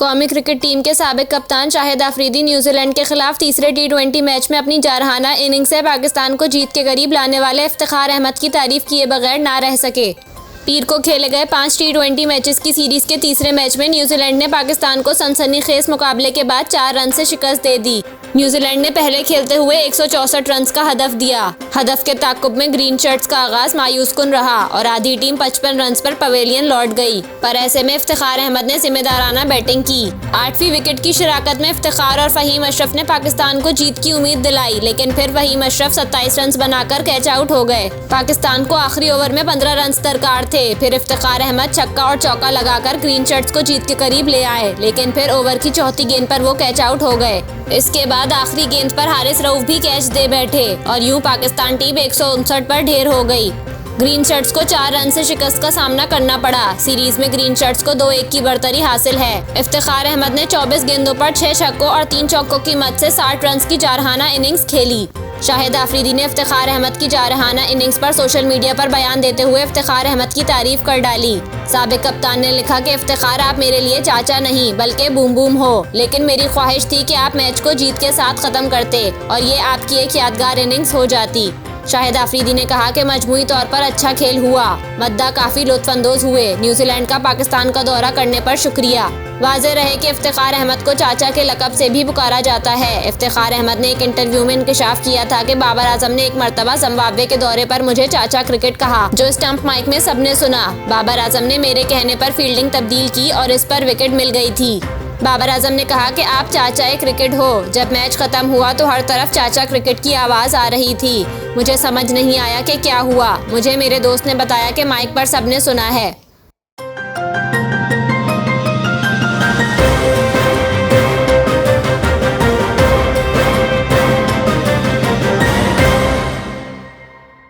कौमी cricket team के साबिक कप्तान शाहिद अफरीदी न्यूजीलैंड के खिलाफ तीसरे T20 मैच में अपनी जारहाना इनिंग्स से पाकिस्तान को जीत के करीब लाने वाले इफ्तिखार अहमद की तारीफ किए बगैर ना रह सके। पीर को खेले गए 5 T20 मैचेस की सीरीज के तीसरे मैच में न्यूजीलैंड ने पाकिस्तान को सनसनीखेज मुकाबले के बाद 4 रन से शिकस्त दे दी। न्यूजीलैंड ने पहले खेलते हुए 164 रन का हदफ दिया। हदफ के ताक़ुब में ग्रीन शर्ट्स का आगाज मायूस कुन रहा और आधी टीम 55 रन पर पवेलियन लौट गई। पर ऐसे में इफ्तिखार अहमद ने जिम्मेदाराना बैटिंग की। 8वीं विकेट की शराकत में इफ्तिखार और फहीम अशरफ ने पाकिस्तान को जीत की उम्मीद दिलाई, लेकिन फिर फहीम अशरफ 27 रन बनाकर कैच आउट हो गए। पाकिस्तान को आखिरी ओवर में 15 रन दरकार थे। फिर इफ्तिखार अहमद छक्का और चौका लगाकर ग्रीन शर्ट्स को जीत के करीब ले आए, लेकिन फिर ओवर की चौथी गेंद पर वो कैच आउट हो गए। इसके बाद आखिरी गेंद पर हारिस रऊफ भी कैच दे बैठे और यूं पाकिस्तान टीम 159 पर ढेर हो गई। ग्रीन शर्ट्स को 4 रन से शिकस्त का सामना करना पड़ा। सीरीज में ग्रीन शर्ट्स को 2-1 की बढ़तरी हासिल है। इफ्तिखार अहमद ने 24 गेंदों पर 6 छक्कों और 3 चौकों की मद से 60 रन की जारहाना इनिंग्स खेली। शाहिद अफरीदी ने इफ्तिखार अहमद की जारहाना इनिंग्स पर सोशल मीडिया पर बयान देते हुए इफ्तिखार अहमद की तारीफ कर डाली। साबिक कप्तान ने लिखा कि इफ्तिखार, आप मेरे लिए चाचा नहीं बल्कि बूम बूम हो, लेकिन मेरी ख्वाहिश थी कि आप मैच को जीत के साथ खत्म करते और ये आपकी एक यादगार इनिंग्स हो जाती। शाहिद अफरीदी ने कहा कि मजमूई तौर पर अच्छा खेल हुआ, मद्दा काफी लुत्फानंदोज हुए। न्यूजीलैंड का पाकिस्तान का दौरा करने पर शुक्रिया। वाज़ेह रहे कि इफ्तिखार अहमद को चाचा के लक़ब से भी पुकारा जाता है। इफ्तिखार अहमद ने एक इंटरव्यू में इंकशाफ किया था कि बाबर आजम ने एक मरतबा जिम्बाब्वे के दौरे पर मुझे चाचा क्रिकेट कहा, जो स्टंप माइक में सबने सुना। बाबर आजम ने मेरे कहने पर फील्डिंग तब्दील की और इस पर विकेट मिल गई थी। बाबर आजम ने कहा कि आप चाचा क्रिकेट हो। जब मैच खत्म हुआ तो हर तरफ चाचा क्रिकेट की आवाज़ आ रही थी। मुझे समझ नहीं आया कि क्या हुआ। मुझे मेरे दोस्त ने बताया कि माइक पर सबने सुना है।